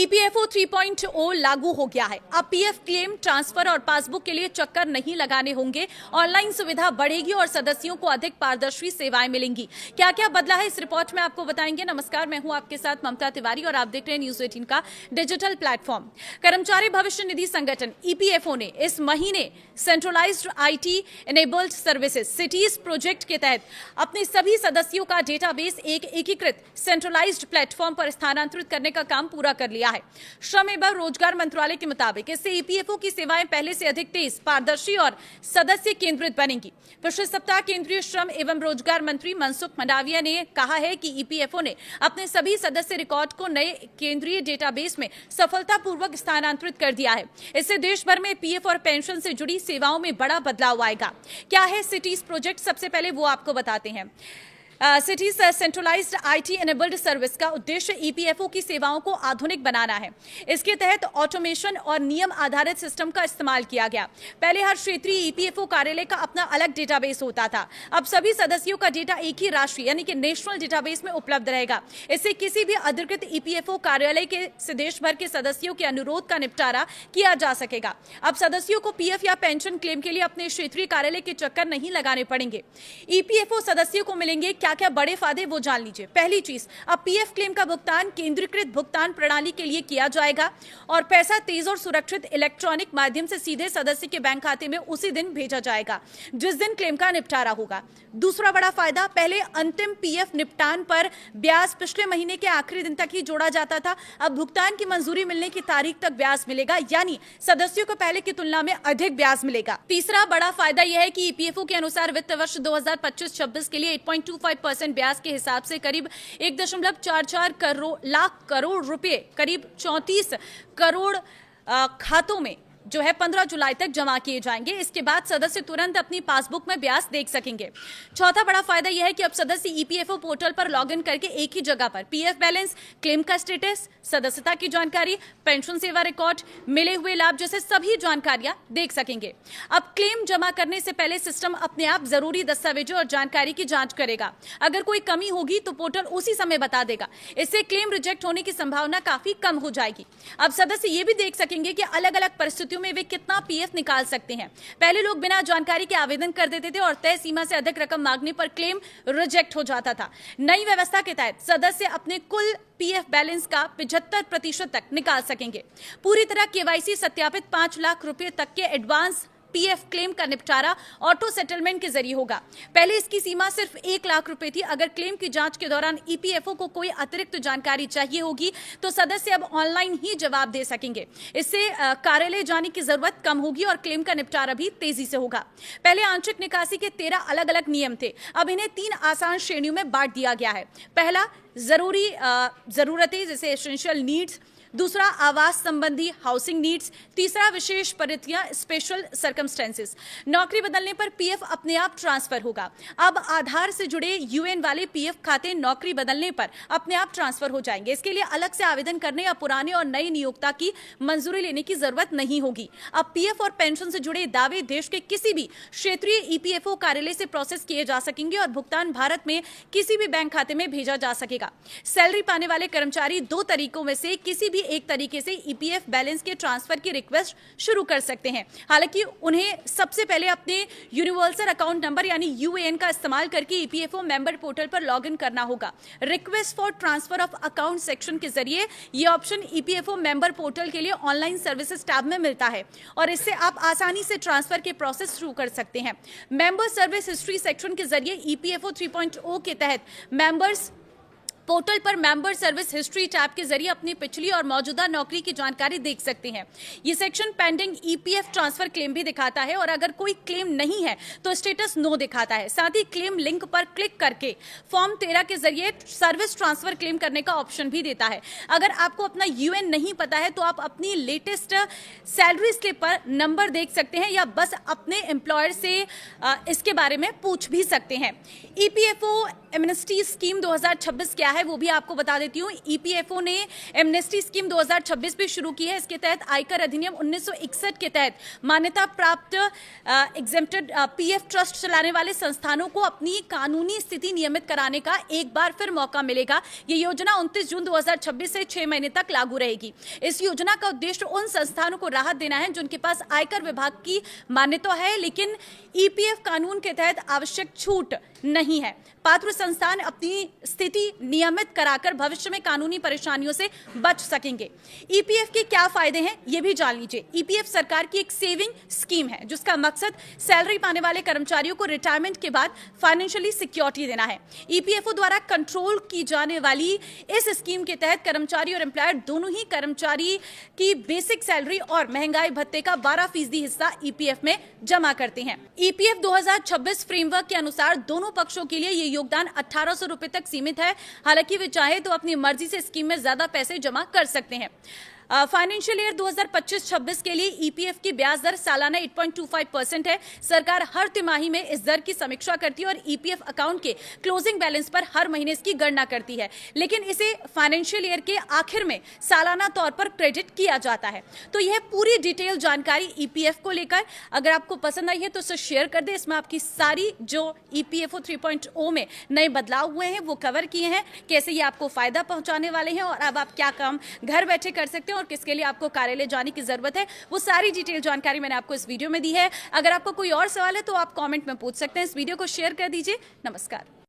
EPFO 3.0 लागू हो गया है। अब पीएफ क्लेम, ट्रांसफर और पासबुक के लिए चक्कर नहीं लगाने होंगे। ऑनलाइन सुविधा बढ़ेगी और सदस्यों को अधिक पारदर्शी सेवाएं मिलेंगी। क्या क्या बदला है इस रिपोर्ट में आपको बताएंगे। नमस्कार, मैं हूं आपके साथ ममता तिवारी और आप देख रहे हैं न्यूज 18 का डिजिटल प्लेटफॉर्म। कर्मचारी भविष्य निधि संगठन ईपीएफओ ने इस महीने centralised IT enabled services cities project के तहत अपने सभी सदस्यों का डेटाबेस एक एकीकृत सेंट्रलाइज्ड प्लेटफॉर्म पर स्थानांतरित करने का काम पूरा कर लिया है। श्रम एवं रोजगार मंत्रालय के मुताबिक इससे ईपीएफओ की सेवाएं पहले से अधिक तेज, पारदर्शी और सदस्य केंद्रित बनेंगी। पिछले सप्ताह केंद्रीय श्रम एवं रोजगार मंत्री मनसुख मंडाविया ने कहा है कि ईपीएफओ ने अपने सभी सदस्य रिकॉर्ड को नए केंद्रीय डेटाबेस में सफलतापूर्वक स्थानांतरित कर दिया है। इससे देश भर में पीएफ और पेंशन से जुड़ी सेवाओं में बड़ा बदलाव आएगा। क्या है सिटीज प्रोजेक्ट, सबसे पहले वो आपको बताते हैं। Cities centralised IT enabled service का उद्देश्य ईपीएफओ की सेवाओं को आधुनिक बनाना है। इसके तहत ऑटोमेशन और नियम आधारित सिस्टम का इस्तेमाल किया गया। पहले हर क्षेत्रीय ईपीएफओ कार्यालय का अपना अलग डेटाबेस होता था। अब सभी सदस्यों का डेटा एक ही राष्ट्रीय यानी कि नेशनल डेटाबेस में उपलब्ध रहेगा। इससे किसी भी अधिकृत ईपीएफओ कार्यालय के से देश भर के सदस्यों के अनुरोध का निपटारा किया जा सकेगा। अब सदस्यों को पीएफ या पेंशन क्लेम के लिए अपने क्षेत्रीय कार्यालय के चक्कर नहीं लगाने पड़ेंगे। ईपीएफओ सदस्यों को मिलेंगे क्या क्या बड़े फायदे, वो जान लीजिए। पहली चीज, अब पीएफ क्लेम का भुगतान केंद्रीकृत भुगतान प्रणाली के लिए किया जाएगा और पैसा तेज और सुरक्षित इलेक्ट्रॉनिक माध्यम से सीधे सदस्य के बैंक खाते में उसी दिन भेजा जाएगा जिस दिन क्लेम का निपटारा होगा। दूसरा बड़ा फायदा, पहले अंतिम पीएफ निपटान पर ब्याज पिछले महीने के आखिरी दिन तक ही जोड़ा जाता था। अब भुगतान की मंजूरी मिलने की तारीख तक ब्याज मिलेगा, यानी सदस्यों को पहले की तुलना में अधिक ब्याज मिलेगा। तीसरा बड़ा फायदा यह है कि ईपीएफओ के अनुसार वित्त वर्ष 2025-26 के लिए 8.25% ब्याज के हिसाब से करीब 1.44 लाख करोड़ रुपए, करीब 34 करोड़ खातों में जो है 15 जुलाई तक जमा किए जाएंगे। इसके बाद सदस्य तुरंत अपनी पासबुक में ब्याज देख सकेंगे। चौथा बड़ा फायदा यह है कि अब सदस्य ईपीएफओ पोर्टल पर लॉगिन करके एक ही जगह पर पीएफ बैलेंस, क्लेम का स्टेटस, सदस्यता की जानकारी, पेंशन सेवा रिकॉर्ड, मिले हुए लाभ जैसे सभी जानकारियां देख सकेंगे। अब क्लेम जमा करने से पहले सिस्टम अपने आप जरूरी दस्तावेजों और जानकारी की जांच करेगा। अगर कोई कमी होगी तो पोर्टल उसी समय बता देगा। इससे क्लेम रिजेक्ट होने की संभावना काफी कम हो जाएगी। अब सदस्य ये भी देख सकेंगे कि अलग अलग परिस्थितियों में वे कितना पीएफ निकाल सकते हैं। पहले लोग बिना जानकारी के आवेदन कर देते थे और तय सीमा से अधिक रकम मांगने पर क्लेम रिजेक्ट हो जाता था। नई व्यवस्था के तहत सदस्य अपने कुल पीएफ बैलेंस का 75% तक निकाल सकेंगे। पूरी तरह केवाईसी सत्यापित 5 लाख रुपए तक के एडवांस पीएफ क्लेम का निपटारा ऑटो सेटलमेंट के जरिए होगा। पहले इसकी सीमा सिर्फ 1 लाख रुपए थी। अगर क्लेम की जांच के दौरान ईपीएफओ को कोई अतिरिक्त जानकारी चाहिए होगी तो सदस्य अब ऑनलाइन ही जवाब दे सकेंगे। इससे कार्यालय जाने की जरूरत कम होगी और क्लेम का निपटारा भी तेजी से होगा। पहले आंशिक निकासी के 13 अलग अलग नियम थे, अब इन्हें 3 आसान श्रेणियों में बांट दिया गया है। पहला, जरूरतें जैसे एसेंशियल नीड्स। दूसरा, आवास संबंधी हाउसिंग नीड्स। तीसरा, विशेष परिस्थितियां स्पेशल सर्कमस्टेंसेस। नौकरी बदलने पर पीएफ अपने आप ट्रांसफर होगा। अब आधार से जुड़े यूएन वाले पीएफ खाते नौकरी बदलने पर अपने आप ट्रांसफर हो जाएंगे। इसके लिए अलग से आवेदन करने या पुराने और नए नियोक्ता की मंजूरी लेने की जरूरत नहीं होगी। अब पीएफ और पेंशन से जुड़े दावे देश के किसी भी क्षेत्रीय ईपीएफओ कार्यालय से प्रोसेस किए जा सकेंगे और भुगतान भारत में किसी भी बैंक खाते में भेजा जा सकेगा। सैलरी पाने वाले कर्मचारी 2 तरीकों में से किसी भी एक तरीके से ईपीएफ बैलेंस के ट्रांसफर की रिक्वेस्ट शुरू कर सकते हैं। हालांकि उन्हें सबसे पहले अपने यूनिवर्सल अकाउंट नंबर यानी यूएएन का इस्तेमाल करके ईपीएफओ मेंबर पोर्टल पर लॉगिन करना होगा। Request for transfer of account section के जरिए यह ऑप्शन ईपीएफओ मेंबर पोर्टल के लिए ऑनलाइन सर्विसेज टैब में मिलता है और इससे आप आसानी से ट्रांसफर के प्रोसेस शुरू कर सकते हैं। मेंबर सर्विस हिस्ट्री सेक्शन के जरिए ईपीएफओ 3.0 के तहत मेंबर्स पोर्टल पर मेंबर सर्विस हिस्ट्री टैब के जरिए अपनी पिछली और मौजूदा नौकरी की जानकारी देख सकते हैं। ये section pending EPF transfer claim भी दिखाता है और अगर कोई क्लेम नहीं है तो स्टेटस नो दिखाता है। साथ ही क्लेम लिंक पर क्लिक करके फॉर्म 13 के जरिए सर्विस ट्रांसफर क्लेम करने का ऑप्शन भी देता है। अगर आपको अपना यूएन नहीं पता है तो आप अपनी लेटेस्ट सैलरी स्लिप पर नंबर देख सकते हैं या बस अपने एम्प्लॉयर से इसके बारे में पूछ भी सकते हैं। ईपीएफओ एमनेस्टी स्कीम 2026 क्या है वो भी आपको बता देती हूँ। ईपीएफओ ने एमनेस्टी स्कीम 2026 भी शुरू की है। इसके तहत आयकर अधिनियम 1961 के तहत मान्यता प्राप्त एग्जेम्प्टेड पीएफ ट्रस्ट चलाने वाले संस्थानों को अपनी कानूनी स्थिति नियमित कराने का एक बार फिर मौका मिलेगा। ये योजना 29 जून 2026 से 6 महीने तक लागू रहेगी। इस योजना का उद्देश्य उन संस्थानों को राहत देना है जिनके पास आयकर विभाग की मान्यता है लेकिन ईपीएफ कानून के तहत आवश्यक छूट नहीं है। पात्र संस्थान अपनी स्थिति नियमित कराकर भविष्य में कानूनी परेशानियों से बच सकेंगे। ईपीएफ के क्या फायदे हैं ये भी जान लीजिए। ईपीएफ सरकार की एक सेविंग स्कीम है जिसका मकसद सैलरी पाने वाले कर्मचारियों को रिटायरमेंट के बाद फाइनेंशियली सिक्योरिटी देना है। ईपीएफओ द्वारा कंट्रोल की जाने वाली इस स्कीम के तहत कर्मचारी और एम्प्लॉयर दोनों ही कर्मचारी की बेसिक सैलरी और महंगाई भत्ते का 12% हिस्सा ईपीएफ में जमा करते हैं। ईपीएफ 2026 फ्रेमवर्क के अनुसार दोनों पक्षों के लिए ये योगदान 1800 रुपए तक सीमित है। हालांकि वे चाहे तो अपनी मर्जी से स्कीम में ज्यादा पैसे जमा कर सकते हैं। फाइनेंशियल ईयर 2025-26 के लिए ईपीएफ की ब्याज दर सालाना 8.25% है। सरकार हर तिमाही में इस दर की समीक्षा करती है और ईपीएफ अकाउंट के क्लोजिंग बैलेंस पर हर महीने इसकी गणना करती है, लेकिन इसे फाइनेंशियल ईयर के आखिर में सालाना तौर पर क्रेडिट किया जाता है। तो यह पूरी डिटेल जानकारी ईपीएफ को लेकर अगर आपको पसंद आई है तो इसे शेयर कर दे। इसमें आपकी सारी जो ईपीएफओ 3.0 में नए बदलाव हुए हैं वो कवर किए हैं, कैसे ये आपको फायदा पहुंचाने वाले हैं और अब आप क्या काम घर बैठे कर सकते हैं और किसके लिए आपको कार्यालय जाने की जरूरत है, वो सारी डिटेल जानकारी मैंने आपको इस वीडियो में दी है। अगर आपको कोई और सवाल है तो आप कमेंट में पूछ सकते हैं। इस वीडियो को शेयर कर दीजिए। नमस्कार।